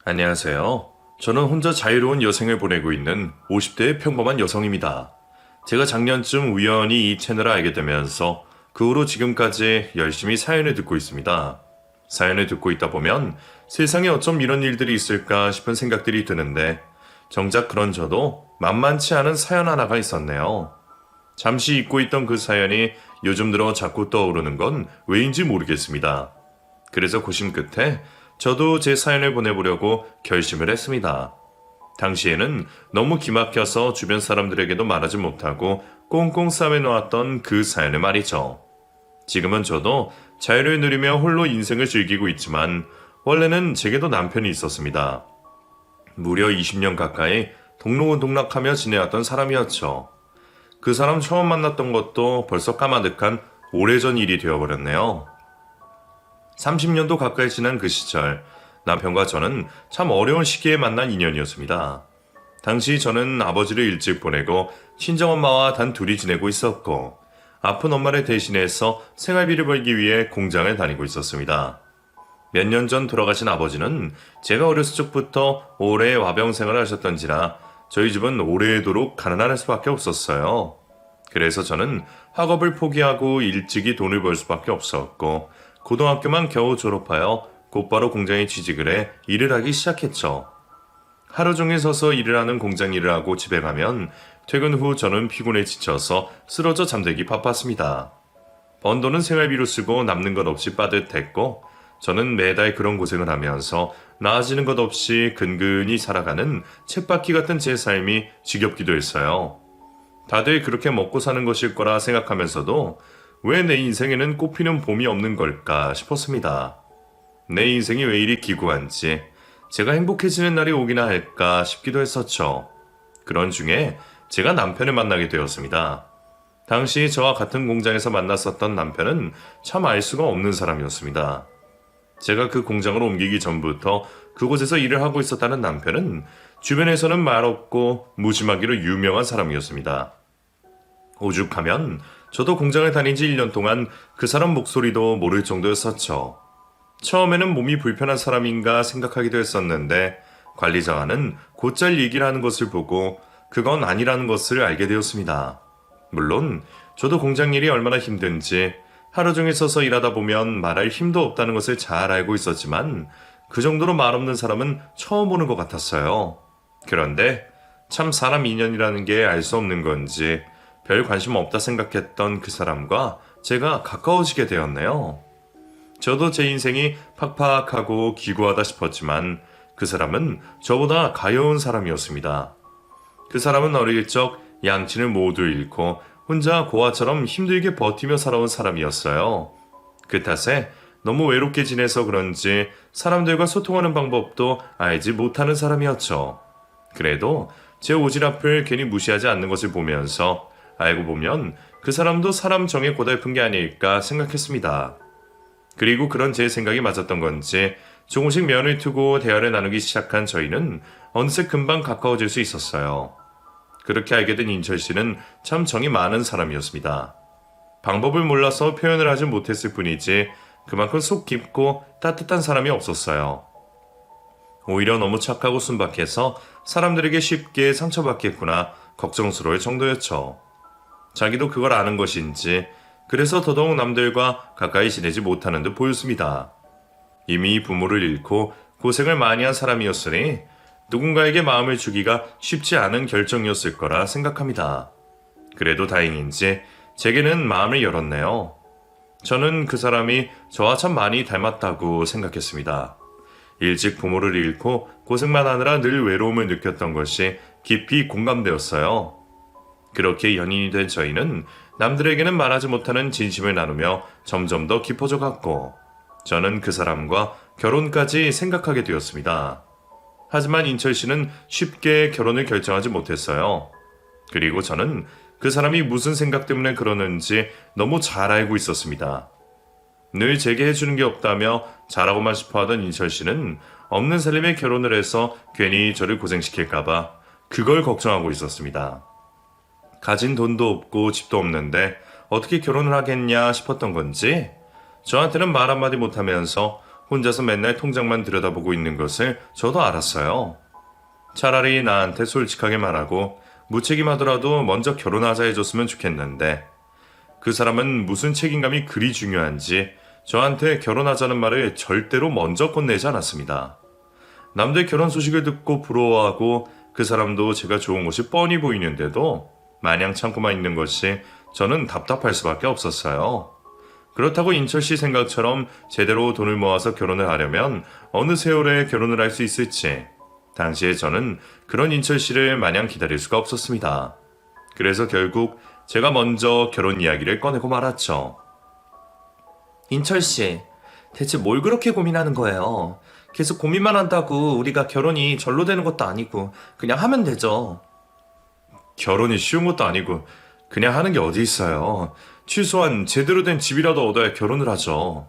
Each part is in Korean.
안녕하세요. 저는 혼자 자유로운 여생을 보내고 있는 50대의 평범한 여성입니다. 제가 작년쯤 우연히 이 채널을 알게 되면서 그 후로 지금까지 열심히 사연을 듣고 있습니다. 사연을 듣고 있다 보면 세상에 어쩜 이런 일들이 있을까 싶은 생각들이 드는데 정작 그런 저도 만만치 않은 사연 하나가 있었네요. 잠시 잊고 있던 그 사연이 요즘 들어 자꾸 떠오르는 건 왜인지 모르겠습니다. 그래서 고심 끝에 저도 제 사연을 보내보려고 결심을 했습니다. 당시에는 너무 기막혀서 주변 사람들에게도 말하지 못하고 꽁꽁 싸매놓았던 그 사연을 말이죠. 지금은 저도 자유를 누리며 홀로 인생을 즐기고 있지만 원래는 제게도 남편이 있었습니다. 무려 20년 가까이 동록동락하며 지내왔던 사람이었죠. 그 사람 처음 만났던 것도 벌써 까마득한 오래전 일이 되어버렸네요. 30년도 가까이 지난 그 시절, 남편과 저는 참 어려운 시기에 만난 인연이었습니다. 당시 저는 아버지를 일찍 보내고 친정엄마와 단 둘이 지내고 있었고, 아픈 엄마를 대신해서 생활비를 벌기 위해 공장을 다니고 있었습니다. 몇 년 전 돌아가신 아버지는 제가 어렸을 적부터 오래 와병 생활을 하셨던지라 저희 집은 오래도록 가난할 수밖에 없었어요. 그래서 저는 학업을 포기하고 일찍이 돈을 벌 수밖에 없었고, 고등학교만 겨우 졸업하여 곧바로 공장에 취직을 해 일을 하기 시작했죠. 하루 종일 서서 일을 하는 공장 일을 하고 집에 가면 퇴근 후 저는 피곤에 지쳐서 쓰러져 잠들기 바빴습니다. 번 돈은 생활비로 쓰고 남는 것 없이 빠듯했고 저는 매달 그런 고생을 하면서 나아지는 것 없이 근근히 살아가는 쳇바퀴 같은 제 삶이 지겹기도 했어요. 다들 그렇게 먹고 사는 것일 거라 생각하면서도 왜 내 인생에는 꽃피는 봄이 없는 걸까 싶었습니다. 내 인생이 왜 이리 기구한지, 제가 행복해지는 날이 오기나 할까 싶기도 했었죠. 그런 중에 제가 남편을 만나게 되었습니다. 당시 저와 같은 공장에서 만났었던 남편은 참 알 수가 없는 사람이었습니다. 제가 그 공장으로 옮기기 전부터 그곳에서 일을 하고 있었다는 남편은 주변에서는 말없고 무심하기로 유명한 사람이었습니다. 오죽하면 저도 공장을 다닌 지 1년 동안 그 사람 목소리도 모를 정도였었죠. 처음에는 몸이 불편한 사람인가 생각하기도 했었는데 관리자와는 곧잘 얘기를 하는 것을 보고 그건 아니라는 것을 알게 되었습니다. 물론 저도 공장 일이 얼마나 힘든지 하루 종일 서서 일하다 보면 말할 힘도 없다는 것을 잘 알고 있었지만 그 정도로 말 없는 사람은 처음 보는 것 같았어요. 그런데 참 사람 인연이라는 게 알 수 없는 건지 별 관심 없다 생각했던 그 사람과 제가 가까워지게 되었네요. 저도 제 인생이 팍팍하고 기구하다 싶었지만 그 사람은 저보다 가여운 사람이었습니다. 그 사람은 어릴 적 양친을 모두 잃고 혼자 고아처럼 힘들게 버티며 살아온 사람이었어요. 그 탓에 너무 외롭게 지내서 그런지 사람들과 소통하는 방법도 알지 못하는 사람이었죠. 그래도 제 오지랖을 괜히 무시하지 않는 것을 보면서 알고 보면 그 사람도 사람 정에 고달픈 게 아닐까 생각했습니다. 그리고 그런 제 생각이 맞았던 건지 조금씩 면을 트고 대화를 나누기 시작한 저희는 어느새 금방 가까워질 수 있었어요. 그렇게 알게 된 인철 씨는 참 정이 많은 사람이었습니다. 방법을 몰라서 표현을 하지 못했을 뿐이지 그만큼 속 깊고 따뜻한 사람이 없었어요. 오히려 너무 착하고 순박해서 사람들에게 쉽게 상처받겠구나 걱정스러울 정도였죠. 자기도 그걸 아는 것인지 그래서 더더욱 남들과 가까이 지내지 못하는 듯 보였습니다. 이미 부모를 잃고 고생을 많이 한 사람이었으니 누군가에게 마음을 주기가 쉽지 않은 결정이었을 거라 생각합니다. 그래도 다행인지 제게는 마음을 열었네요. 저는 그 사람이 저와 참 많이 닮았다고 생각했습니다. 일찍 부모를 잃고 고생만 하느라 늘 외로움을 느꼈던 것이 깊이 공감되었어요. 그렇게 연인이 된 저희는 남들에게는 말하지 못하는 진심을 나누며 점점 더 깊어져 갔고 저는 그 사람과 결혼까지 생각하게 되었습니다. 하지만 인철 씨는 쉽게 결혼을 결정하지 못했어요. 그리고 저는 그 사람이 무슨 생각 때문에 그러는지 너무 잘 알고 있었습니다. 늘 제게 해주는 게 없다며 잘하고만 싶어하던 인철 씨는 없는 살림에 결혼을 해서 괜히 저를 고생시킬까봐 그걸 걱정하고 있었습니다. 가진 돈도 없고 집도 없는데 어떻게 결혼을 하겠냐 싶었던 건지 저한테는 말 한마디 못하면서 혼자서 맨날 통장만 들여다보고 있는 것을 저도 알았어요. 차라리 나한테 솔직하게 말하고 무책임하더라도 먼저 결혼하자 해줬으면 좋겠는데 그 사람은 무슨 책임감이 그리 중요한지 저한테 결혼하자는 말을 절대로 먼저 건네지 않았습니다. 남들 결혼 소식을 듣고 부러워하고 그 사람도 제가 좋은 것이 뻔히 보이는데도 마냥 참고만 있는 것이 저는 답답할 수밖에 없었어요. 그렇다고 인철 씨 생각처럼 제대로 돈을 모아서 결혼을 하려면 어느 세월에 결혼을 할 수 있을지 당시에 저는 그런 인철 씨를 마냥 기다릴 수가 없었습니다. 그래서 결국 제가 먼저 결혼 이야기를 꺼내고 말았죠. 인철 씨, 대체 뭘 그렇게 고민하는 거예요? 계속 고민만 한다고 우리가 결혼이 절로 되는 것도 아니고 그냥 하면 되죠. 결혼이 쉬운 것도 아니고 그냥 하는 게 어디 있어요. 최소한 제대로 된 집이라도 얻어야 결혼을 하죠.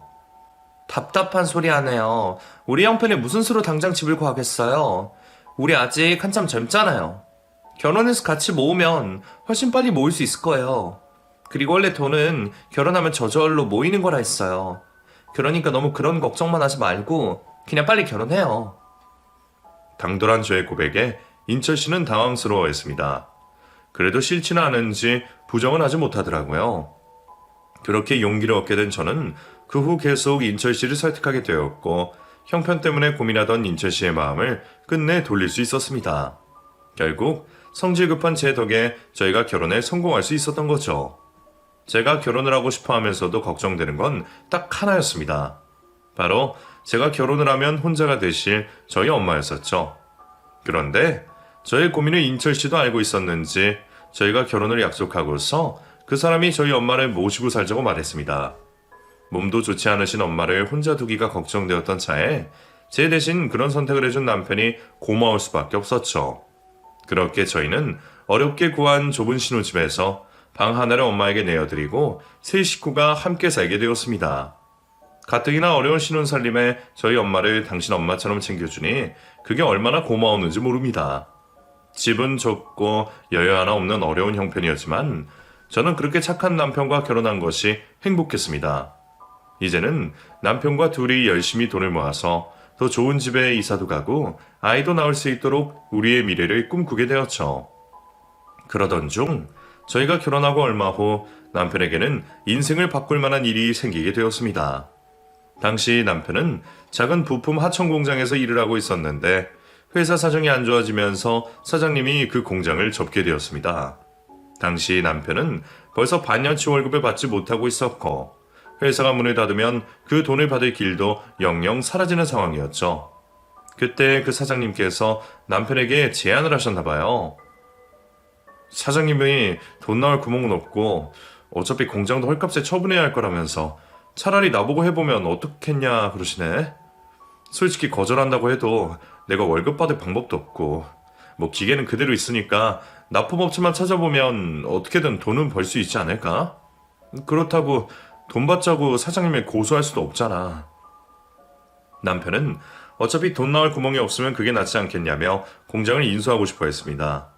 답답한 소리 하네요. 우리 형편에 무슨 수로 당장 집을 구하겠어요. 우리 아직 한참 젊잖아요. 결혼해서 같이 모으면 훨씬 빨리 모을 수 있을 거예요. 그리고 원래 돈은 결혼하면 저절로 모이는 거라 했어요. 그러니까 너무 그런 걱정만 하지 말고 그냥 빨리 결혼해요. 당돌한 저의 고백에 인철 씨는 당황스러워했습니다. 그래도 싫지는 않은지 부정은 하지 못하더라고요. 그렇게 용기를 얻게 된 저는 그 후 계속 인철 씨를 설득하게 되었고 형편 때문에 고민하던 인철 씨의 마음을 끝내 돌릴 수 있었습니다. 결국 성질 급한 제 덕에 저희가 결혼에 성공할 수 있었던 거죠. 제가 결혼을 하고 싶어 하면서도 걱정되는 건 딱 하나였습니다. 바로 제가 결혼을 하면 혼자가 되실 저희 엄마였었죠. 그런데 저의 고민을 인철 씨도 알고 있었는지 저희가 결혼을 약속하고서 그 사람이 저희 엄마를 모시고 살자고 말했습니다. 몸도 좋지 않으신 엄마를 혼자 두기가 걱정되었던 차에 제 대신 그런 선택을 해준 남편이 고마울 수밖에 없었죠. 그렇게 저희는 어렵게 구한 좁은 신혼집에서 방 하나를 엄마에게 내어드리고 세 식구가 함께 살게 되었습니다. 가뜩이나 어려운 신혼살림에 저희 엄마를 당신 엄마처럼 챙겨주니 그게 얼마나 고마웠는지 모릅니다. 집은 좁고 여유 하나 없는 어려운 형편이었지만 저는 그렇게 착한 남편과 결혼한 것이 행복했습니다. 이제는 남편과 둘이 열심히 돈을 모아서 더 좋은 집에 이사도 가고 아이도 낳을 수 있도록 우리의 미래를 꿈꾸게 되었죠. 그러던 중 저희가 결혼하고 얼마 후 남편에게는 인생을 바꿀 만한 일이 생기게 되었습니다. 당시 남편은 작은 부품 하청 공장에서 일을 하고 있었는데 회사 사정이 안 좋아지면서 사장님이 그 공장을 접게 되었습니다. 당시 남편은 벌써 반년치 월급을 받지 못하고 있었고 회사가 문을 닫으면 그 돈을 받을 길도 영영 사라지는 상황이었죠. 그때 그 사장님께서 남편에게 제안을 하셨나 봐요. 사장님이 돈 나올 구멍은 없고 어차피 공장도 헐값에 처분해야 할 거라면서 차라리 나보고 해보면 어떻겠냐 그러시네. 솔직히 거절한다고 해도 내가 월급 받을 방법도 없고 뭐 기계는 그대로 있으니까 납품업체만 찾아보면 어떻게든 돈은 벌 수 있지 않을까? 그렇다고 돈 받자고 사장님을 고소할 수도 없잖아. 남편은 어차피 돈 나올 구멍이 없으면 그게 낫지 않겠냐며 공장을 인수하고 싶어 했습니다.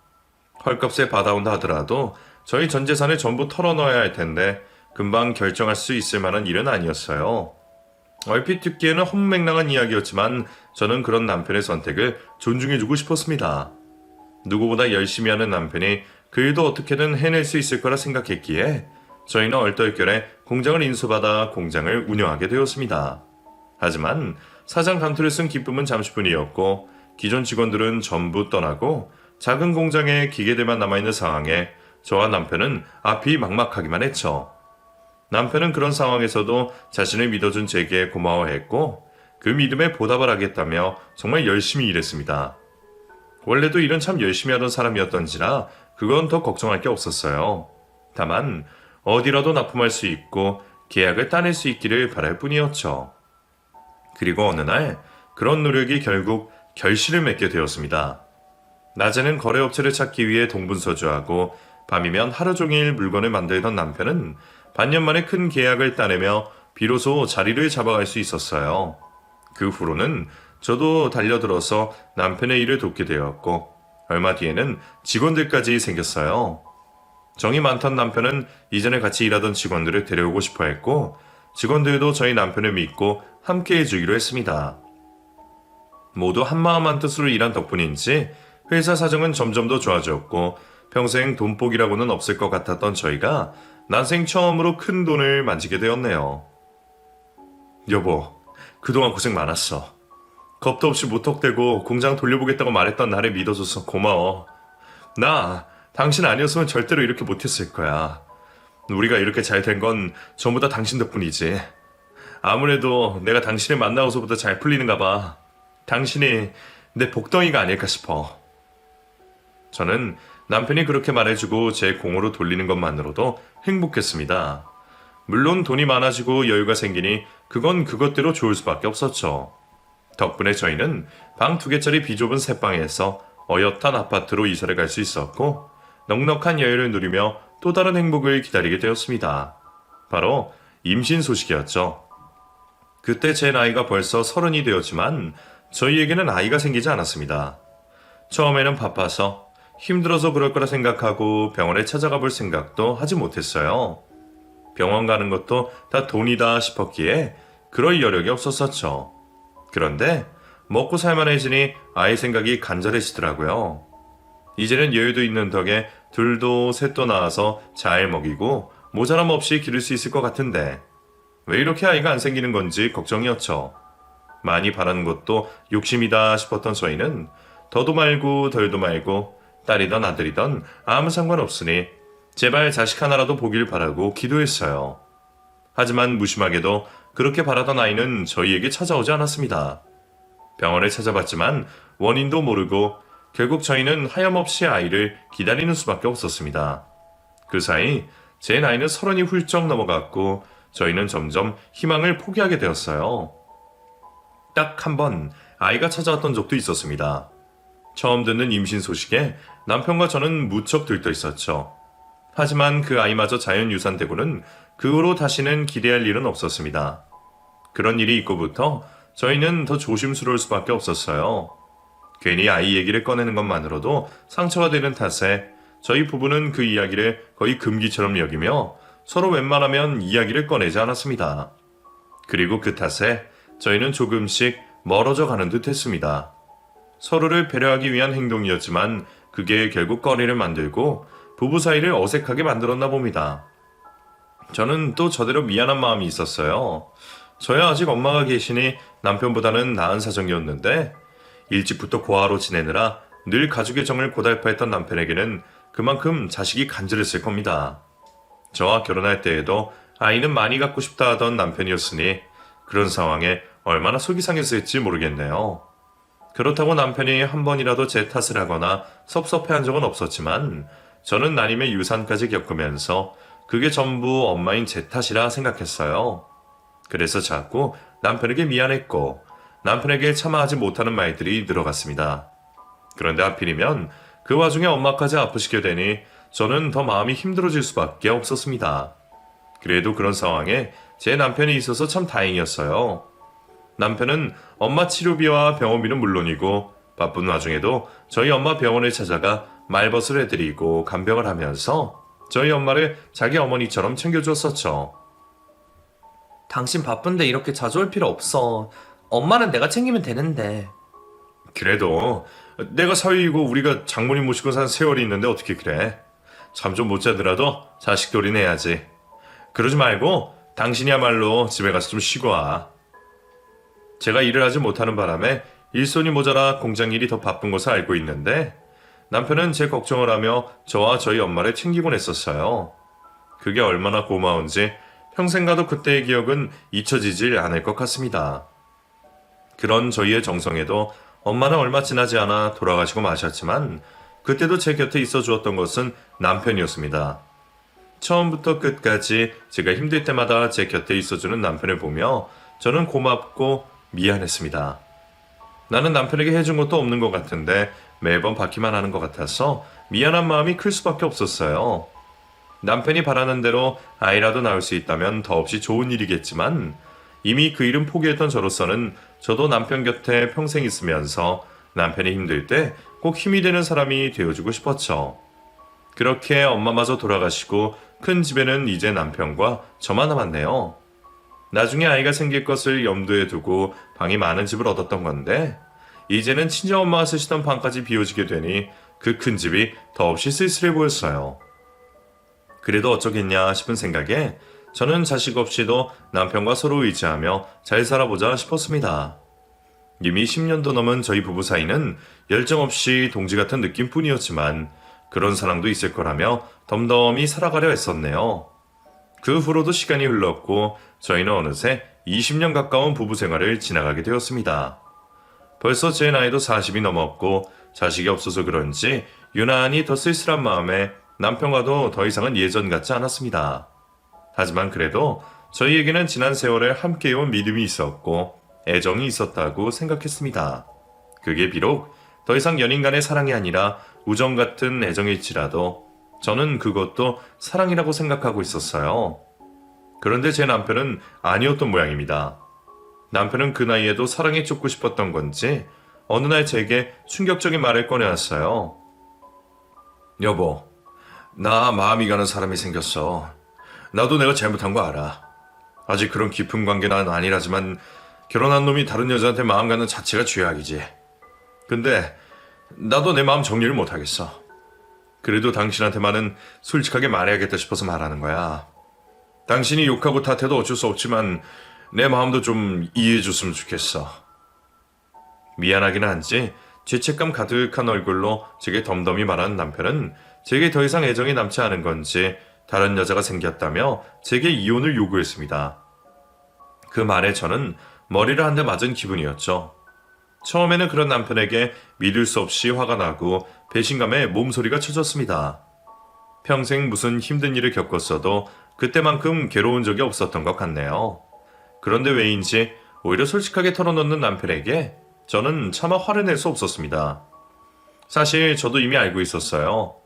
헐값에 받아온다 하더라도 저희 전 재산을 전부 털어넣어야 할 텐데 금방 결정할 수 있을 만한 일은 아니었어요. 얼핏 듣기에는 헛맥락한 이야기였지만 저는 그런 남편의 선택을 존중해주고 싶었습니다. 누구보다 열심히 하는 남편이 그 일도 어떻게든 해낼 수 있을 거라 생각했기에 저희는 얼떨결에 공장을 인수받아 공장을 운영하게 되었습니다. 하지만 사장 감투를 쓴 기쁨은 잠시뿐이었고 기존 직원들은 전부 떠나고 작은 공장에 기계들만 남아있는 상황에 저와 남편은 앞이 막막하기만 했죠. 남편은 그런 상황에서도 자신을 믿어준 제게 고마워했고 그 믿음에 보답을 하겠다며 정말 열심히 일했습니다. 원래도 일은 참 열심히 하던 사람이었던지라 그건 더 걱정할 게 없었어요. 다만 어디라도 납품할 수 있고 계약을 따낼 수 있기를 바랄 뿐이었죠. 그리고 어느 날 그런 노력이 결국 결실을 맺게 되었습니다. 낮에는 거래업체를 찾기 위해 동분서주하고 밤이면 하루 종일 물건을 만들던 남편은 반년 만에 큰 계약을 따내며 비로소 자리를 잡아갈 수 있었어요. 그 후로는 저도 달려들어서 남편의 일을 돕게 되었고 얼마 뒤에는 직원들까지 생겼어요. 정이 많던 남편은 이전에 같이 일하던 직원들을 데려오고 싶어 했고 직원들도 저희 남편을 믿고 함께 해주기로 했습니다. 모두 한마음 한뜻으로 일한 덕분인지 회사 사정은 점점 더 좋아졌고 평생 돈복이라고는 없을 것 같았던 저희가 난생 처음으로 큰 돈을 만지게 되었네요. 여보, 그동안 고생 많았어. 겁도 없이 무턱대고 공장 돌려보겠다고 말했던 나를 믿어줘서 고마워. 나 당신 아니었으면 절대로 이렇게 못했을 거야. 우리가 이렇게 잘 된 건 전부 다 당신 덕분이지. 아무래도 내가 당신을 만나고서부터 잘 풀리는가 봐. 당신이 내 복덩이가 아닐까 싶어. 저는 남편이 그렇게 말해주고 제 공으로 돌리는 것만으로도 행복했습니다. 물론 돈이 많아지고 여유가 생기니 그건 그것대로 좋을 수밖에 없었죠. 덕분에 저희는 방 2개짜리 비좁은 새방에서 어엿한 아파트로 이사를 갈 수 있었고 넉넉한 여유를 누리며 또 다른 행복을 기다리게 되었습니다. 바로 임신 소식이었죠. 그때 제 나이가 벌써 30이 되었지만 저희에게는 아이가 생기지 않았습니다. 처음에는 바빠서 힘들어서 그럴 거라 생각하고 병원에 찾아가 볼 생각도 하지 못했어요. 병원 가는 것도 다 돈이다 싶었기에 그럴 여력이 없었었죠. 그런데 먹고 살만해지니 아이 생각이 간절해지더라고요. 이제는 여유도 있는 덕에 둘도 셋도 낳아서 잘 먹이고 모자람 없이 기를 수 있을 것 같은데 왜 이렇게 아이가 안 생기는 건지 걱정이었죠. 많이 바라는 것도 욕심이다 싶었던 저희는 더도 말고 덜도 말고 딸이던 아들이던 아무 상관없으니 제발 자식 하나라도 보길 바라고 기도했어요. 하지만 무심하게도 그렇게 바라던 아이는 저희에게 찾아오지 않았습니다. 병원을 찾아봤지만 원인도 모르고 결국 저희는 하염없이 아이를 기다리는 수밖에 없었습니다. 그 사이 제 나이는 30이 훌쩍 넘어갔고 저희는 점점 희망을 포기하게 되었어요. 딱 한 번 아이가 찾아왔던 적도 있었습니다. 처음 듣는 임신 소식에 남편과 저는 무척 들떠 있었죠. 하지만 그 아이마저 자연유산되고는 그 후로 다시는 기대할 일은 없었습니다. 그런 일이 있고부터 저희는 더 조심스러울 수밖에 없었어요. 괜히 아이 얘기를 꺼내는 것만으로도 상처가 되는 탓에 저희 부부는 그 이야기를 거의 금기처럼 여기며 서로 웬만하면 이야기를 꺼내지 않았습니다. 그리고 그 탓에 저희는 조금씩 멀어져 가는 듯 했습니다. 서로를 배려하기 위한 행동이었지만 그게 결국 꺼리를 만들고 부부 사이를 어색하게 만들었나 봅니다. 저는 또 저대로 미안한 마음이 있었어요. 저야 아직 엄마가 계시니 남편보다는 나은 사정이었는데 일찍부터 고아로 지내느라 늘 가족의 정을 고달파했던 남편에게는 그만큼 자식이 간절했을 겁니다. 저와 결혼할 때에도 아이는 많이 갖고 싶다 하던 남편이었으니 그런 상황에 얼마나 속이 상했을지 모르겠네요. 그렇다고 남편이 한 번이라도 제 탓을 하거나 섭섭해한 적은 없었지만 저는 난임의 유산까지 겪으면서 그게 전부 엄마인 제 탓이라 생각했어요. 그래서 자꾸 남편에게 미안했고 남편에게 참아하지 못하는 말들이 늘어갔습니다. 그런데 하필이면 그 와중에 엄마까지 아프시게 되니 저는 더 마음이 힘들어질 수밖에 없었습니다. 그래도 그런 상황에 제 남편이 있어서 참 다행이었어요. 남편은 엄마 치료비와 병원비는 물론이고 바쁜 와중에도 저희 엄마 병원을 찾아가 말벗을 해드리고 간병을 하면서 저희 엄마를 자기 어머니처럼 챙겨줬었죠. 당신 바쁜데 이렇게 자주 올 필요 없어. 엄마는 내가 챙기면 되는데. 그래도 내가 사위이고 우리가 장모님 모시고 산 세월이 있는데 어떻게 그래. 잠 좀 못 자더라도 자식 돌이 내야지. 그러지 말고 당신이야말로 집에 가서 좀 쉬고 와. 제가 일을 하지 못하는 바람에 일손이 모자라 공장 일이 더 바쁜 것을 알고 있는데 남편은 제 걱정을 하며 저와 저희 엄마를 챙기곤 했었어요. 그게 얼마나 고마운지 평생 가도 그때의 기억은 잊혀지질 않을 것 같습니다. 그런 저희의 정성에도 엄마는 얼마 지나지 않아 돌아가시고 마셨지만 그때도 제 곁에 있어 주었던 것은 남편이었습니다. 처음부터 끝까지 제가 힘들 때마다 제 곁에 있어주는 남편을 보며 저는 고맙고 미안했습니다. 나는 남편에게 해준 것도 없는 것 같은데 매번 받기만 하는 것 같아서 미안한 마음이 클 수밖에 없었어요. 남편이 바라는 대로 아이라도 낳을 수 있다면 더없이 좋은 일이겠지만 이미 그 일은 포기했던 저로서는 저도 남편 곁에 평생 있으면서 남편이 힘들 때 꼭 힘이 되는 사람이 되어주고 싶었죠. 그렇게 엄마마저 돌아가시고 큰 집에는 이제 남편과 저만 남았네요. 나중에 아이가 생길 것을 염두에 두고 방이 많은 집을 얻었던 건데 이제는 친정엄마가 쓰시던 방까지 비워지게 되니 그 큰 집이 더없이 쓸쓸해 보였어요. 그래도 어쩌겠냐 싶은 생각에 저는 자식 없이도 남편과 서로 의지하며 잘 살아보자 싶었습니다. 이미 10년도 넘은 저희 부부 사이는 열정 없이 동지 같은 느낌뿐이었지만 그런 사랑도 있을 거라며 덤덤히 살아가려 했었네요. 그 후로도 시간이 흘렀고 저희는 어느새 20년 가까운 부부 생활을 지나가게 되었습니다. 벌써 제 나이도 40이 넘었고 자식이 없어서 그런지 유난히 더 쓸쓸한 마음에 남편과도 더 이상은 예전 같지 않았습니다. 하지만 그래도 저희에게는 지난 세월에 함께해온 믿음이 있었고 애정이 있었다고 생각했습니다. 그게 비록 더 이상 연인 간의 사랑이 아니라 우정 같은 애정일지라도 저는 그것도 사랑이라고 생각하고 있었어요. 그런데 제 남편은 아니었던 모양입니다. 남편은 그 나이에도 사랑에 쫓고 싶었던 건지 어느 날 제게 충격적인 말을 꺼내왔어요. 여보, 나 마음이 가는 사람이 생겼어. 나도 내가 잘못한 거 알아. 아직 그런 깊은 관계는 아니라지만 결혼한 놈이 다른 여자한테 마음 가는 자체가 죄악이지. 근데 나도 내 마음 정리를 못하겠어. 그래도 당신한테만은 솔직하게 말해야겠다 싶어서 말하는 거야. 당신이 욕하고 탓해도 어쩔 수 없지만 내 마음도 좀 이해해줬으면 좋겠어. 미안하긴 한지 죄책감 가득한 얼굴로 제게 덤덤히 말하는 남편은 제게 더 이상 애정이 남지 않은 건지 다른 여자가 생겼다며 제게 이혼을 요구했습니다. 그 말에 저는 머리를 한 대 맞은 기분이었죠. 처음에는 그런 남편에게 믿을 수 없이 화가 나고 배신감에 몸소리가 쳐졌습니다. 평생 무슨 힘든 일을 겪었어도 그때만큼 괴로운 적이 없었던 것 같네요. 그런데 왜인지 오히려 솔직하게 털어놓는 남편에게 저는 차마 화를 낼 수 없었습니다. 사실 저도 이미 알고 있었어요.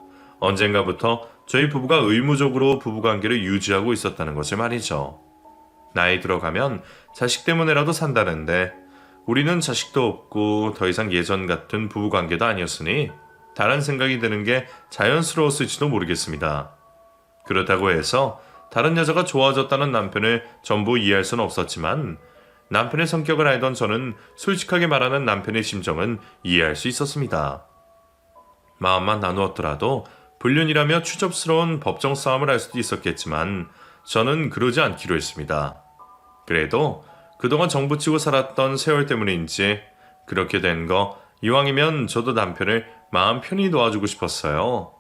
언젠가부터 저희 부부가 의무적으로 부부관계를 유지하고 있었다는 것을 말이죠. 나이 들어가면 자식 때문에라도 산다는데 우리는 자식도 없고 더 이상 예전 같은 부부관계도 아니었으니 다른 생각이 드는 게 자연스러웠을지도 모르겠습니다. 그렇다고 해서 다른 여자가 좋아졌다는 남편을 전부 이해할 수는 없었지만 남편의 성격을 알던 저는 솔직하게 말하는 남편의 심정은 이해할 수 있었습니다. 마음만 나누었더라도 불륜이라며 추접스러운 법정 싸움을 할 수도 있었겠지만 저는 그러지 않기로 했습니다. 그래도 그동안 정부치고 살았던 세월 때문인지 그렇게 된 거 이왕이면 저도 남편을 마음 편히 도와주고 싶었어요.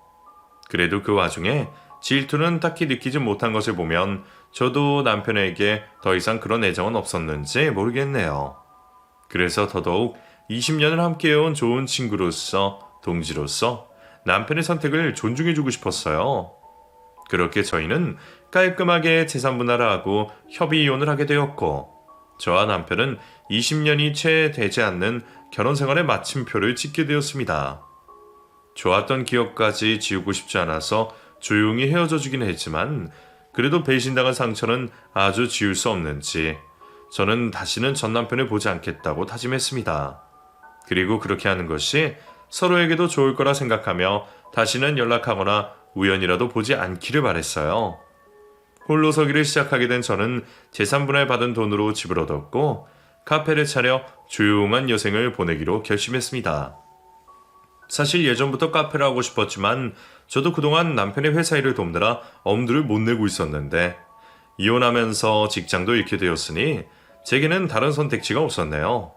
그래도 그 와중에 질투는 딱히 느끼지 못한 것을 보면 저도 남편에게 더 이상 그런 애정은 없었는지 모르겠네요. 그래서 더더욱 20년을 함께해온 좋은 친구로서, 동지로서 남편의 선택을 존중해주고 싶었어요. 그렇게 저희는 깔끔하게 재산분할을 하고 협의 이혼을 하게 되었고 저와 남편은 20년이 채 되지 않는 결혼 생활의 마침표를 찍게 되었습니다. 좋았던 기억까지 지우고 싶지 않아서 조용히 헤어져 주긴 했지만 그래도 배신당한 상처는 아주 지울 수 없는지 저는 다시는 전 남편을 보지 않겠다고 다짐했습니다. 그리고 그렇게 하는 것이 서로에게도 좋을 거라 생각하며 다시는 연락하거나 우연이라도 보지 않기를 바랬어요. 홀로 서기를 시작하게 된 저는 재산분할 받은 돈으로 집을 얻었고 카페를 차려 조용한 여생을 보내기로 결심했습니다. 사실 예전부터 카페를 하고 싶었지만 저도 그동안 남편의 회사 일을 돕느라 엄두를 못 내고 있었는데 이혼하면서 직장도 잃게 되었으니 제게는 다른 선택지가 없었네요.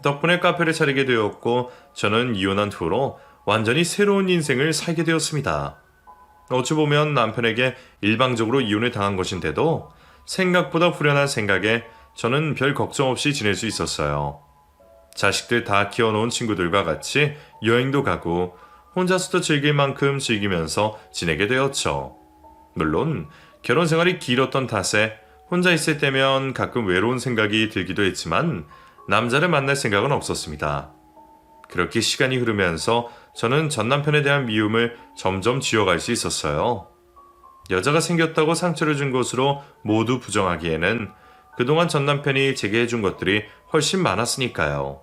덕분에 카페를 차리게 되었고 저는 이혼한 후로 완전히 새로운 인생을 살게 되었습니다. 어찌 보면 남편에게 일방적으로 이혼을 당한 것인데도 생각보다 후련한 생각에 저는 별 걱정 없이 지낼 수 있었어요. 자식들 다 키워놓은 친구들과 같이 여행도 가고 혼자서도 즐길 만큼 즐기면서 지내게 되었죠. 물론 결혼 생활이 길었던 탓에 혼자 있을 때면 가끔 외로운 생각이 들기도 했지만 남자를 만날 생각은 없었습니다. 그렇게 시간이 흐르면서 저는 전 남편에 대한 미움을 점점 지워갈 수 있었어요. 여자가 생겼다고 상처를 준 것으로 모두 부정하기에는 그동안 전 남편이 제게 해준 것들이 훨씬 많았으니까요.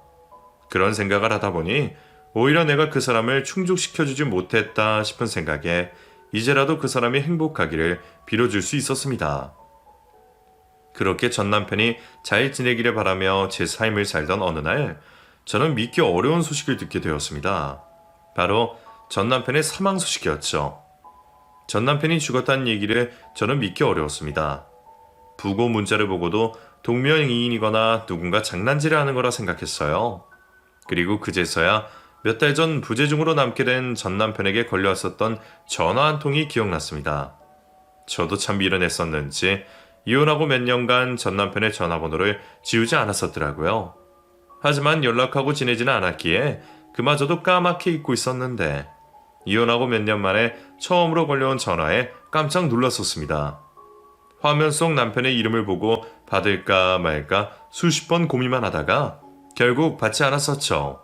그런 생각을 하다 보니 오히려 내가 그 사람을 충족시켜주지 못했다 싶은 생각에 이제라도 그 사람이 행복하기를 빌어줄 수 있었습니다. 그렇게 전 남편이 잘 지내기를 바라며 제 삶을 살던 어느 날, 저는 믿기 어려운 소식을 듣게 되었습니다. 바로 전 남편의 사망 소식이었죠. 전 남편이 죽었다는 얘기를 저는 믿기 어려웠습니다. 부고 문자를 보고도 동명이인이거나 누군가 장난질을 하는 거라 생각했어요. 그리고 그제서야 몇 달 전 부재중으로 남게 된 전 남편에게 걸려왔었던 전화 한 통이 기억났습니다. 저도 참 미련했었는지 이혼하고 몇 년간 전 남편의 전화번호를 지우지 않았었더라고요. 하지만 연락하고 지내지는 않았기에 그마저도 까맣게 잊고 있었는데 이혼하고 몇 년 만에 처음으로 걸려온 전화에 깜짝 놀랐었습니다. 화면 속 남편의 이름을 보고 받을까 말까 수십 번 고민만 하다가 결국 받지 않았었죠.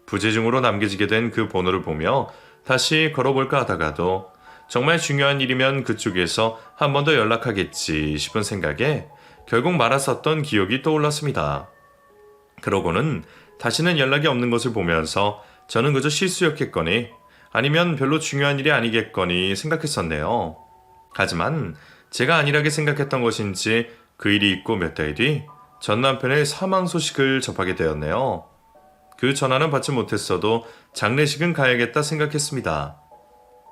부재중으로 남겨지게 된 그 번호를 보며 다시 걸어볼까 하다가도 정말 중요한 일이면 그쪽에서 한 번 더 연락하겠지 싶은 생각에 결국 말았었던 기억이 떠올랐습니다. 그러고는 다시는 연락이 없는 것을 보면서 저는 그저 실수였겠거니 아니면 별로 중요한 일이 아니겠거니 생각했었네요. 하지만 제가 안일하게 생각했던 것인지 그 일이 있고 몇 달 뒤 전 남편의 사망 소식을 접하게 되었네요. 그 전화는 받지 못했어도 장례식은 가야겠다 생각했습니다.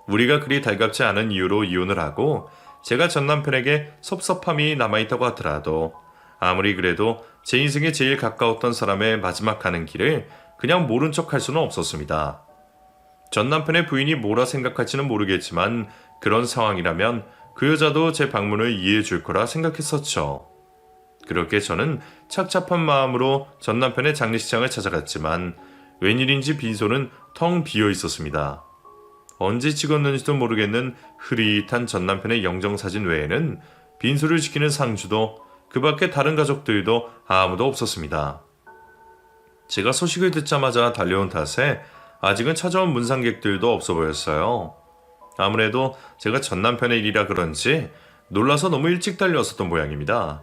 우리가 그리 달갑지 않은 이유로 이혼을 하고 제가 전 남편에게 섭섭함이 남아있다고 하더라도 아무리 그래도 제 인생에 제일 가까웠던 사람의 마지막 가는 길을 그냥 모른 척 할 수는 없었습니다. 전 남편의 부인이 뭐라 생각할지는 모르겠지만 그런 상황이라면 그 여자도 제 방문을 이해해 줄 거라 생각했었죠. 그렇게 저는 착잡한 마음으로 전 남편의 장례식장을 찾아갔지만 웬일인지 빈소는 텅 비어 있었습니다. 언제 찍었는지도 모르겠는 흐릿한 전 남편의 영정사진 외에는 빈소를 지키는 상주도 그 밖에 다른 가족들도 아무도 없었습니다. 제가 소식을 듣자마자 달려온 탓에 아직은 찾아온 문상객들도 없어 보였어요. 아무래도 제가 전 남편의 일이라 그런지 놀라서 너무 일찍 달려왔었던 모양입니다.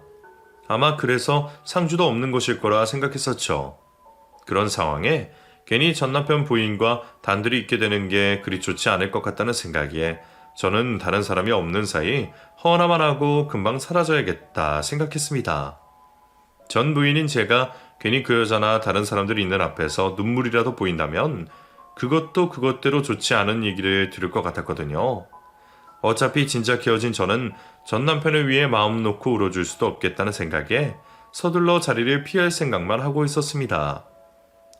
아마 그래서 상주도 없는 것일 거라 생각했었죠. 그런 상황에 괜히 전 남편 부인과 단둘이 있게 되는 게 그리 좋지 않을 것 같다는 생각에 저는 다른 사람이 없는 사이 허나만 하고 금방 사라져야겠다 생각했습니다. 전 부인인 제가 괜히 그 여자나 다른 사람들이 있는 앞에서 눈물이라도 보인다면 그것도 그것대로 좋지 않은 얘기를 들을 것 같았거든요. 어차피 진작 헤어진 저는 전 남편을 위해 마음 놓고 울어줄 수도 없겠다는 생각에 서둘러 자리를 피할 생각만 하고 있었습니다.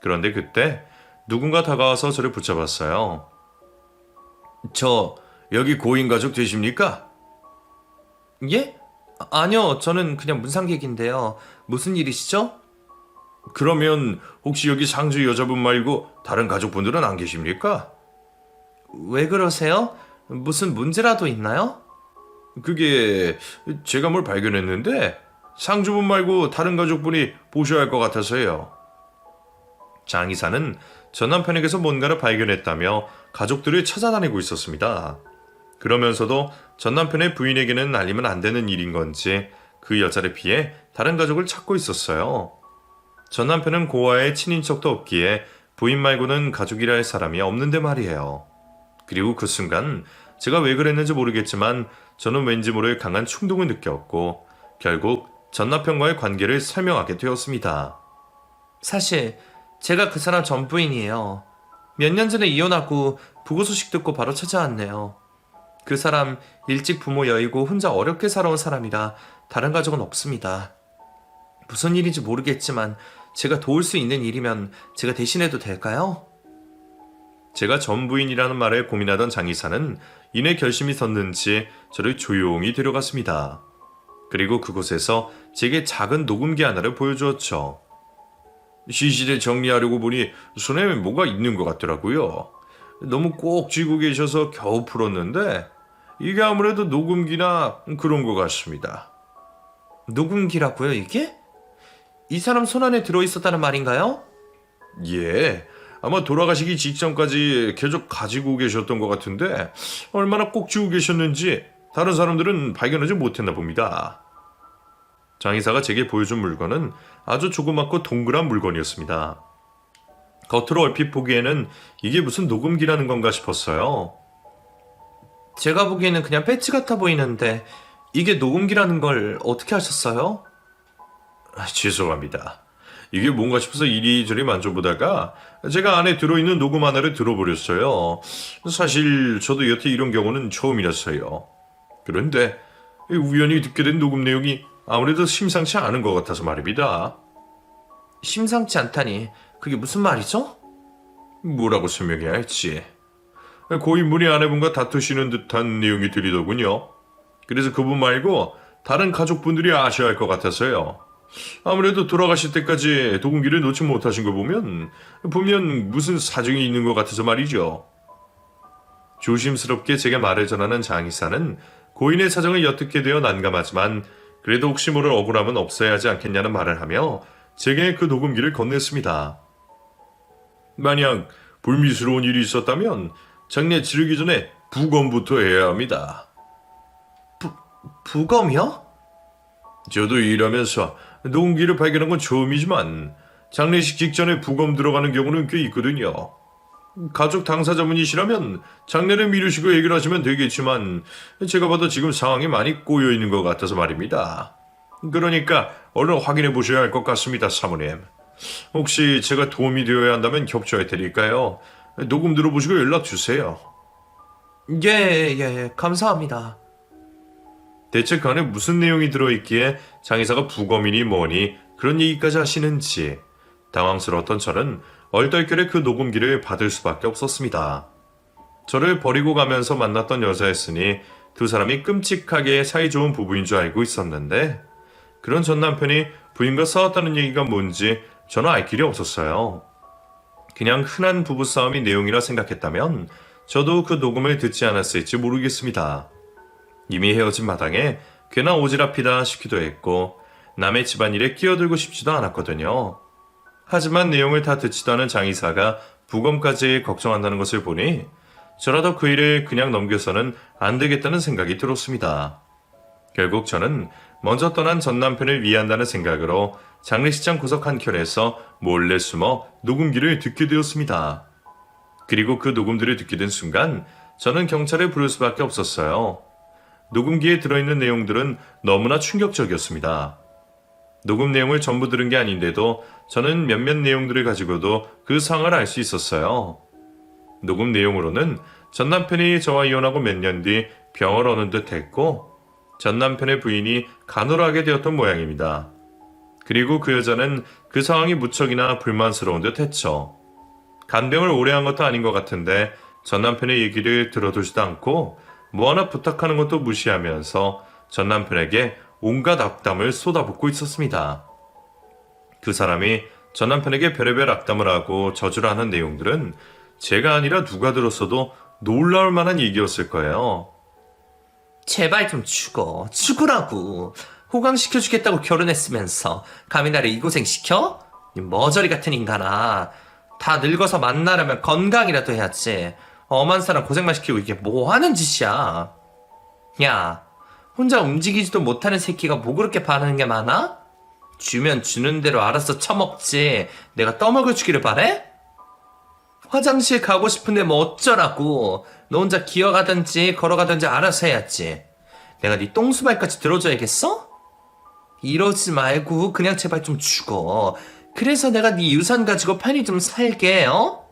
그런데 그때 누군가 다가와서 저를 붙잡았어요. 저 여기 고인 가족 되십니까? 예? 아니요, 저는 그냥 문상객인데요. 무슨 일이시죠? 그러면 혹시 여기 상주 여자분 말고 다른 가족분들은 안 계십니까? 왜 그러세요? 무슨 문제라도 있나요? 그게 제가 뭘 발견했는데 상주분 말고 다른 가족분이 보셔야 할 것 같아서요. 장 이사는 전 남편에게서 뭔가를 발견했다며 가족들을 찾아다니고 있었습니다. 그러면서도 전 남편의 부인에게는 알리면 안 되는 일인 건지 그 여자를 피해 다른 가족을 찾고 있었어요. 전 남편은 고아의 친인척도 없기에 부인 말고는 가족이라 할 사람이 없는데 말이에요. 그리고 그 순간 제가 왜 그랬는지 모르겠지만 저는 왠지 모를 강한 충동을 느꼈고 결국 전 남편과의 관계를 설명하게 되었습니다. 사실 제가 그 사람 전부인이에요. 몇 년 전에 이혼하고 부고 소식 듣고 바로 찾아왔네요. 그 사람 일찍 부모 여의고 혼자 어렵게 살아온 사람이라 다른 가족은 없습니다. 무슨 일인지 모르겠지만 제가 도울 수 있는 일이면 제가 대신해도 될까요? 제가 전부인이라는 말에 고민하던 장 이사는 이내 결심이 섰는지 저를 조용히 데려갔습니다. 그리고 그곳에서 제게 작은 녹음기 하나를 보여주었죠. 시신을 정리하려고 보니 손에 뭐가 있는 것 같더라고요. 너무 꼭 쥐고 계셔서 겨우 풀었는데 이게 아무래도 녹음기나 그런 것 같습니다. 녹음기라고요, 이게? 이 사람 손 안에 들어있었다는 말인가요? 예, 아마 돌아가시기 직전까지 계속 가지고 계셨던 것 같은데 얼마나 꼭 쥐고 계셨는지 다른 사람들은 발견하지 못했나 봅니다. 장 이사가 제게 보여준 물건은 아주 조그맣고 동그란 물건이었습니다. 겉으로 얼핏 보기에는 이게 무슨 녹음기라는 건가 싶었어요. 제가 보기에는 그냥 배지 같아 보이는데 이게 녹음기라는 걸 어떻게 하셨어요? 죄송합니다. 이게 뭔가 싶어서 이리저리 만져보다가 제가 안에 들어있는 녹음 하나를 들어버렸어요. 사실 저도 여태 이런 경우는 처음이라서요. 그런데 우연히 듣게 된 녹음 내용이 아무래도 심상치 않은 것 같아서 말입니다. 심상치 않다니, 그게 무슨 말이죠? 뭐라고 설명해야 할지. 고인물이 아내분과 다투시는 듯한 내용이 들리더군요. 그래서 그분 말고 다른 가족분들이 아셔야 할 것 같아서요. 아무래도 돌아가실 때까지 녹음기를 놓지 못하신 걸 보면 무슨 사정이 있는 것 같아서 말이죠. 조심스럽게 제게 말을 전하는 장의사는 고인의 사정을 엿듣게 되어 난감하지만 그래도 혹시 모를 억울함은 없어야 하지 않겠냐는 말을 하며 제게 그 녹음기를 건넸습니다. 만약 불미스러운 일이 있었다면 장례 치르기 전에 부검부터 해야 합니다. 부검이요? 저도 일하면서 녹음기를 발견한 건 처음이지만 장례식 직전에 부검 들어가는 경우는 꽤 있거든요. 가족 당사자분이시라면 장례를 미루시고 해결하시면 되겠지만 제가 봐도 지금 상황이 많이 꼬여 있는 것 같아서 말입니다. 그러니까 얼른 확인해 보셔야 할 것 같습니다, 사모님. 혹시 제가 도움이 되어야 한다면 겹쳐해 드릴까요? 녹음 들어보시고 연락 주세요. 예, 감사합니다. 대체 그 안에 무슨 내용이 들어있기에 장의사가 부검이니 뭐니 그런 얘기까지 하시는지 당황스러웠던 저는 얼떨결에 그 녹음기를 받을 수밖에 없었습니다. 저를 버리고 가면서 만났던 여자였으니 두 사람이 끔찍하게 사이좋은 부부인 줄 알고 있었는데 그런 전 남편이 부인과 싸웠다는 얘기가 뭔지 저는 알 길이 없었어요. 그냥 흔한 부부싸움이 내용이라 생각했다면 저도 그 녹음을 듣지 않았을지 모르겠습니다. 이미 헤어진 마당에 괜한 오지랖이다 싶기도 했고 남의 집안일에 끼어들고 싶지도 않았거든요. 하지만 내용을 다 듣지도 않은 장의사가 부검까지 걱정한다는 것을 보니 저라도 그 일을 그냥 넘겨서는 안 되겠다는 생각이 들었습니다. 결국 저는 먼저 떠난 전 남편을 위한다는 생각으로 장례식장 구석 한켠에서 몰래 숨어 녹음기를 듣게 되었습니다. 그리고 그 녹음들을 듣게 된 순간 저는 경찰을 부를 수밖에 없었어요. 녹음기에 들어있는 내용들은 너무나 충격적이었습니다. 녹음 내용을 전부 들은 게 아닌데도 저는 몇몇 내용들을 가지고도 그 상황을 알 수 있었어요. 녹음 내용으로는 전 남편이 저와 이혼하고 몇 년 뒤 병을 얻은 듯 했고 전 남편의 부인이 간호하게 되었던 모양입니다. 그리고 그 여자는 그 상황이 무척이나 불만스러운 듯 했죠. 간병을 오래 한 것도 아닌 것 같은데 전 남편의 얘기를 들어두지도 않고 뭐 하나 부탁하는 것도 무시하면서 전 남편에게 온갖 악담을 쏟아붓고 있었습니다. 그 사람이 전 남편에게 별의별 악담을 하고 저주를 하는 내용들은 제가 아니라 누가 들었어도 놀라울 만한 얘기였을 거예요. 제발 좀 죽으라고. 호강시켜주겠다고 결혼했으면서 감히 나를 이 고생 시켜? 이 머저리 같은 인간아. 다 늙어서 만나려면 건강이라도 해야지. 엄한 사람 고생만 시키고 이게 뭐 하는 짓이야. 야, 혼자 움직이지도 못하는 새끼가 뭐 그렇게 바라는 게 많아? 주면 주는 대로 알아서 처먹지. 내가 떠먹여주기를 바래? 화장실 가고 싶은데 뭐 어쩌라고. 너 혼자 기어가든지 걸어가든지 알아서 해야지. 내가 네 똥수발까지 들어줘야겠어? 이러지 말고 그냥 제발 좀 죽어. 그래서 내가 네 유산 가지고 편히 좀 살게, 어?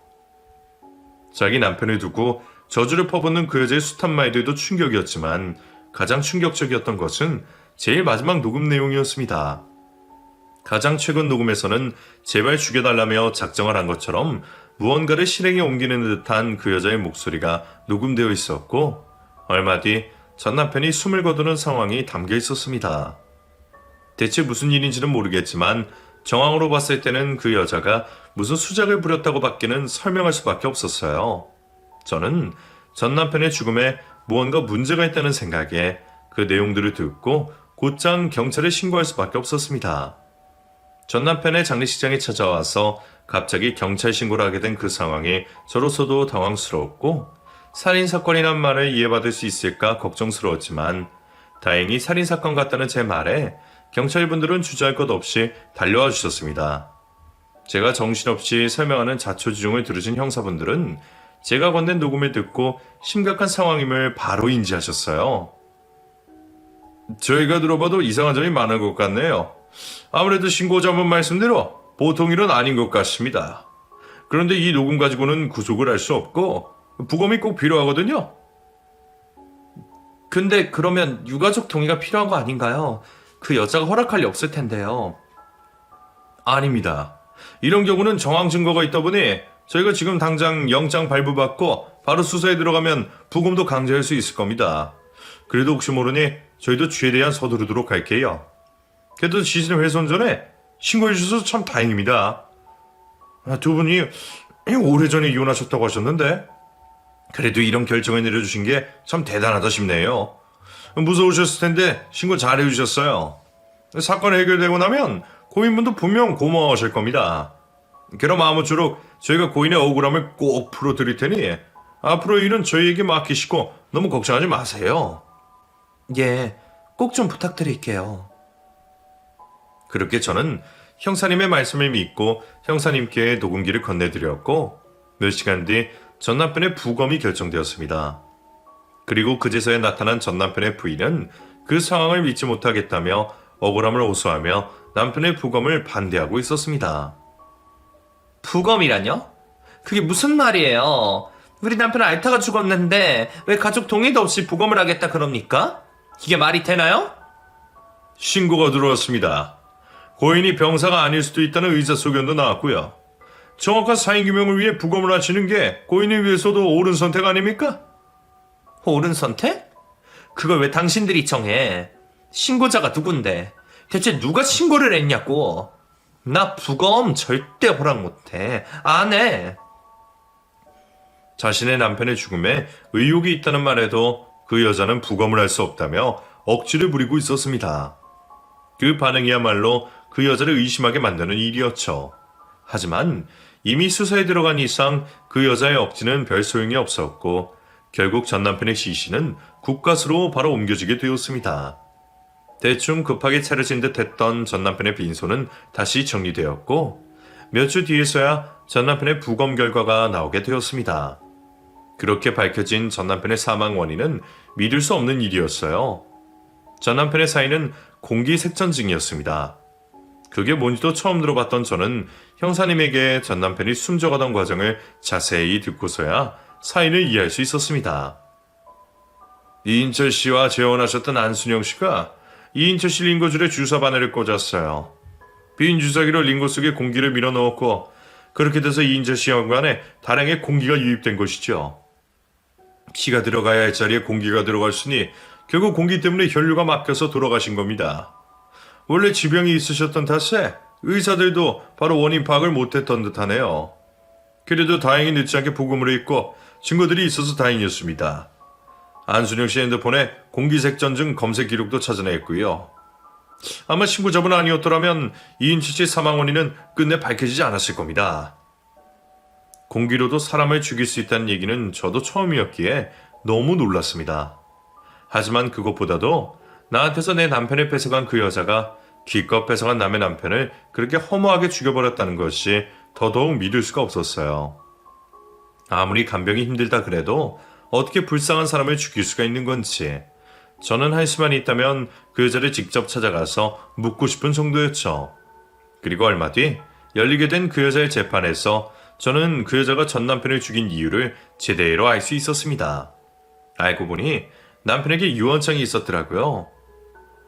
자기 남편을 두고 저주를 퍼붓는 그 여자의 숱한 말들도 충격이었지만 가장 충격적이었던 것은 제일 마지막 녹음 내용이었습니다. 가장 최근 녹음에서는 제발 죽여달라며 작정을 한 것처럼 무언가를 실행에 옮기는 듯한 그 여자의 목소리가 녹음되어 있었고 얼마 뒤 전 남편이 숨을 거두는 상황이 담겨 있었습니다. 대체 무슨 일인지는 모르겠지만 정황으로 봤을 때는 그 여자가 무슨 수작을 부렸다고 밖에는 설명할 수밖에 없었어요. 저는 전 남편의 죽음에 무언가 문제가 있다는 생각에 그 내용들을 듣고 곧장 경찰에 신고할 수밖에 없었습니다. 전 남편의 장례식장에 찾아와서 갑자기 경찰 신고를 하게 된 그 상황이 저로서도 당황스러웠고 살인사건이란 말을 이해받을 수 있을까 걱정스러웠지만 다행히 살인사건 같다는 제 말에 경찰분들은 주저할 것 없이 달려와 주셨습니다. 제가 정신없이 설명하는 자초지종을 들으신 형사분들은 제가 건넨 녹음을 듣고 심각한 상황임을 바로 인지하셨어요. 저희가 들어봐도 이상한 점이 많은 것 같네요. 아무래도 신고자분 말씀대로 보통 일은 아닌 것 같습니다. 그런데 이 녹음 가지고는 구속을 할 수 없고 부검이 꼭 필요하거든요. 근데 그러면 유가족 동의가 필요한 거 아닌가요? 그 여자가 허락할 리 없을 텐데요. 아닙니다. 이런 경우는 정황 증거가 있다 보니 저희가 지금 당장 영장 발부받고 바로 수사에 들어가면 부검도 강제할 수 있을 겁니다. 그래도 혹시 모르니 저희도 최대한 서두르도록 할게요. 그래도 시신 훼손 전에 신고해 주셔서 참 다행입니다. 두 분이 오래전에 이혼하셨다고 하셨는데 그래도 이런 결정을 내려주신 게 참 대단하다 싶네요. 무서우셨을 텐데 신고 잘해 주셨어요. 사건 해결되고 나면 고인분도 분명 고마워하실 겁니다. 그럼 아무쪼록 저희가 고인의 억울함을 꼭 풀어드릴 테니 앞으로 일은 저희에게 맡기시고 너무 걱정하지 마세요. 예, 꼭 좀 부탁드릴게요. 그렇게 저는 형사님의 말씀을 믿고 형사님께 녹음기를 건네드렸고 몇 시간 뒤 전 남편의 부검이 결정되었습니다. 그리고 그제서야 나타난 전 남편의 부인은 그 상황을 믿지 못하겠다며 억울함을 호소하며 남편의 부검을 반대하고 있었습니다. 부검이라뇨? 그게 무슨 말이에요? 우리 남편은 앓다가 죽었는데 왜 가족 동의도 없이 부검을 하겠다 그럽니까? 이게 말이 되나요? 신고가 들어왔습니다. 고인이 병사가 아닐 수도 있다는 의사 소견도 나왔고요. 정확한 사인 규명을 위해 부검을 하시는 게 고인을 위해서도 옳은 선택 아닙니까? 옳은 선택? 그걸 왜 당신들이 정해? 신고자가 누군데? 대체 누가 신고를 했냐고? 나 부검 절대 허락 못해. 안 해. 자신의 남편의 죽음에 의혹이 있다는 말에도 그 여자는 부검을 할 수 없다며 억지를 부리고 있었습니다. 그 반응이야말로 그 여자를 의심하게 만드는 일이었죠. 하지만 이미 수사에 들어간 이상 그 여자의 억지는 별 소용이 없었고 결국 전 남편의 시신은 국가수로 바로 옮겨지게 되었습니다. 대충 급하게 차려진 듯 했던 전 남편의 빈소는 다시 정리되었고 몇 주 뒤에서야 전 남편의 부검 결과가 나오게 되었습니다. 그렇게 밝혀진 전 남편의 사망 원인은 믿을 수 없는 일이었어요. 전 남편의 사인은 공기색전증이었습니다. 그게 뭔지도 처음 들어봤던 저는 형사님에게 전 남편이 숨져가던 과정을 자세히 듣고서야 사인을 이해할 수 있었습니다. 이인철 씨와 재혼하셨던 안순영 씨가 이인철 씨 링거줄에 주사 바늘을 꽂았어요. 빈 주사기로 링거 속에 공기를 밀어넣었고 그렇게 돼서 이인철 씨 혈관에 다량의 공기가 유입된 것이죠. 피가 들어가야 할 자리에 공기가 들어갔으니 결국 공기 때문에 혈류가 막혀서 돌아가신 겁니다. 원래 지병이 있으셨던 탓에 의사들도 바로 원인 파악을 못했던 듯하네요. 그래도 다행히 늦지 않게 부검을 했고 증거들이 있어서 다행이었습니다. 안순영 씨 핸드폰에 공기색전증 검색 기록도 찾아냈고요. 아마 신고자분 아니었더라면 이인철 씨 사망 원인은 끝내 밝혀지지 않았을 겁니다. 공기로도 사람을 죽일 수 있다는 얘기는 저도 처음이었기에 너무 놀랐습니다. 하지만 그것보다도 나한테서 내 남편을 뺏어간 그 여자가 기껏 뺏어간 남의 남편을 그렇게 허무하게 죽여버렸다는 것이 더더욱 믿을 수가 없었어요. 아무리 간병이 힘들다 그래도 어떻게 불쌍한 사람을 죽일 수가 있는 건지 저는 할 수만 있다면 그 여자를 직접 찾아가서 묻고 싶은 정도였죠. 그리고 얼마 뒤 열리게 된 그 여자의 재판에서 저는 그 여자가 전 남편을 죽인 이유를 제대로 알 수 있었습니다. 알고 보니 남편에게 유언장이 있었더라고요.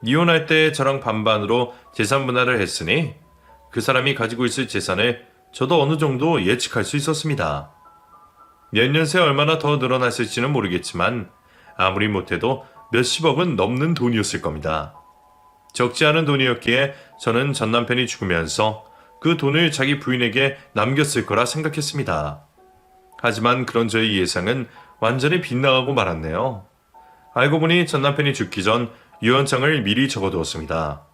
이혼할 때 저랑 반반으로 재산 분할을 했으니 그 사람이 가지고 있을 재산을 저도 어느 정도 예측할 수 있었습니다. 몇 년 새 얼마나 더 늘어났을지는 모르겠지만 아무리 못해도 몇십억은 넘는 돈이었을 겁니다. 적지 않은 돈이었기에 저는 전 남편이 죽으면서 그 돈을 자기 부인에게 남겼을 거라 생각했습니다. 하지만 그런 저의 예상은 완전히 빗나가고 말았네요. 알고 보니 전 남편이 죽기 전 유언장을 미리 적어두었습니다.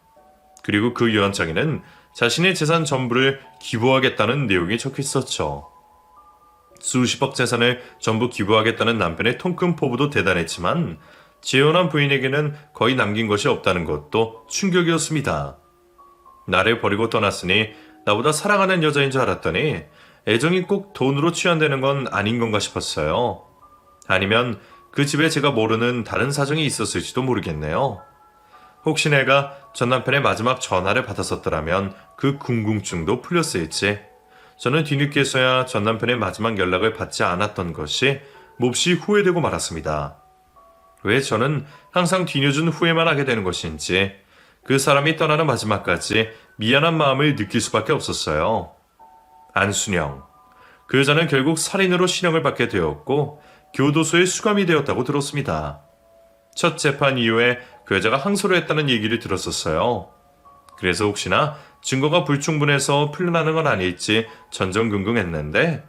그리고 그 유언장에는 자신의 재산 전부를 기부하겠다는 내용이 적혀 있었죠. 수십억 재산을 전부 기부하겠다는 남편의 통큰 포부도 대단했지만 재혼한 부인에게는 거의 남긴 것이 없다는 것도 충격이었습니다. 나를 버리고 떠났으니 나보다 사랑하는 여자인 줄 알았더니 애정이 꼭 돈으로 취한다는 건 아닌 건가 싶었어요. 아니면 그 집에 제가 모르는 다른 사정이 있었을지도 모르겠네요. 혹시 내가 전 남편의 마지막 전화를 받았었더라면 그 궁금증도 풀렸을지. 저는 뒤늦게서야 전 남편의 마지막 연락을 받지 않았던 것이 몹시 후회되고 말았습니다. 왜 저는 항상 뒤늦은 후회만 하게 되는 것인지 그 사람이 떠나는 마지막까지 미안한 마음을 느낄 수밖에 없었어요. 안순영. 그 여자는 결국 살인으로 실형을 받게 되었고 교도소에 수감이 되었다고 들었습니다. 첫 재판 이후에 그 여자가 항소를 했다는 얘기를 들었었어요. 그래서 혹시나 증거가 불충분해서 풀려나는 건 아닐지 전전긍긍했는데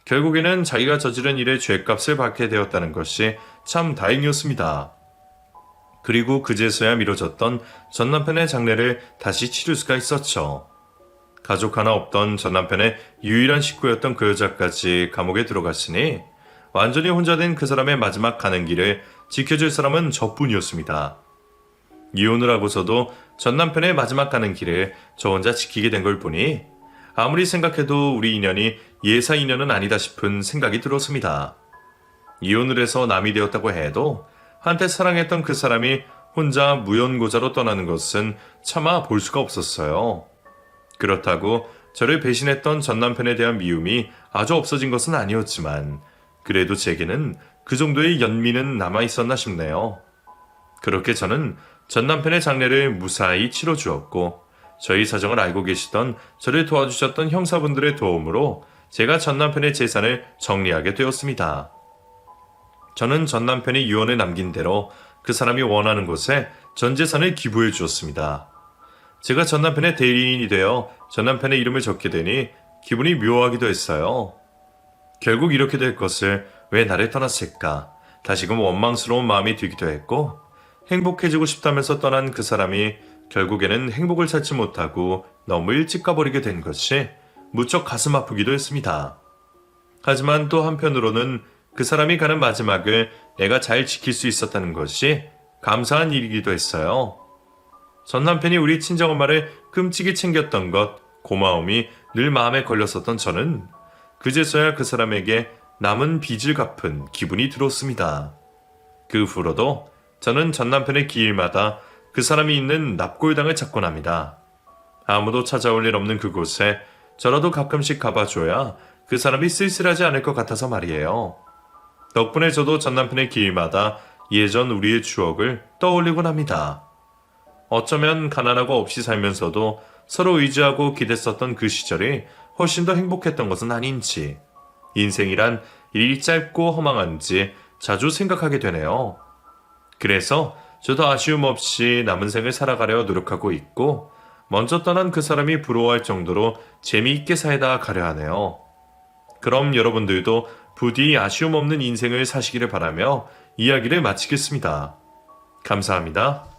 결국에는 자기가 저지른 일의 죄값을 받게 되었다는 것이 참 다행이었습니다. 그리고 그제서야 미뤄졌던 전 남편의 장례를 다시 치를 수가 있었죠. 가족 하나 없던 전 남편의 유일한 식구였던 그 여자까지 감옥에 들어갔으니 완전히 혼자 된 그 사람의 마지막 가는 길을 지켜줄 사람은 저뿐이었습니다. 이혼을 하고서도 전 남편의 마지막 가는 길을 저 혼자 지키게 된 걸 보니 아무리 생각해도 우리 인연이 예사 인연은 아니다 싶은 생각이 들었습니다. 이혼을 해서 남이 되었다고 해도 한때 사랑했던 그 사람이 혼자 무연고자로 떠나는 것은 차마 볼 수가 없었어요. 그렇다고 저를 배신했던 전 남편에 대한 미움이 아주 없어진 것은 아니었지만 그래도 제게는 그 정도의 연민은 남아있었나 싶네요. 그렇게 저는 전 남편의 장례를 무사히 치러주었고 저희 사정을 알고 계시던 저를 도와주셨던 형사분들의 도움으로 제가 전 남편의 재산을 정리하게 되었습니다. 저는 전 남편이 유언을 남긴 대로 그 사람이 원하는 곳에 전 재산을 기부해 주었습니다. 제가 전 남편의 대리인이 되어 전 남편의 이름을 적게 되니 기분이 묘하기도 했어요. 결국 이렇게 될 것을 왜 나를 떠났을까 다시금 원망스러운 마음이 들기도 했고 행복해지고 싶다면서 떠난 그 사람이 결국에는 행복을 찾지 못하고 너무 일찍 가버리게 된 것이 무척 가슴 아프기도 했습니다. 하지만 또 한편으로는 그 사람이 가는 마지막을 내가 잘 지킬 수 있었다는 것이 감사한 일이기도 했어요. 전 남편이 우리 친정엄마를 끔찍이 챙겼던 것, 고마움이 늘 마음에 걸렸었던 저는 그제서야 그 사람에게 남은 빚을 갚은 기분이 들었습니다. 그 후로도 저는 전 남편의 기일마다 그 사람이 있는 납골당을 찾곤 합니다. 아무도 찾아올 일 없는 그곳에 저라도 가끔씩 가봐줘야 그 사람이 쓸쓸하지 않을 것 같아서 말이에요. 덕분에 저도 전 남편의 기일마다 예전 우리의 추억을 떠올리곤 합니다. 어쩌면 가난하고 없이 살면서도 서로 의지하고 기댔었던 그 시절이 훨씬 더 행복했던 것은 아닌지, 인생이란 일이 짧고 허망한지 자주 생각하게 되네요. 그래서 저도 아쉬움 없이 남은 생을 살아가려 노력하고 있고 먼저 떠난 그 사람이 부러워할 정도로 재미있게 살다 가려 하네요. 그럼 여러분들도 부디 아쉬움 없는 인생을 사시기를 바라며 이야기를 마치겠습니다. 감사합니다.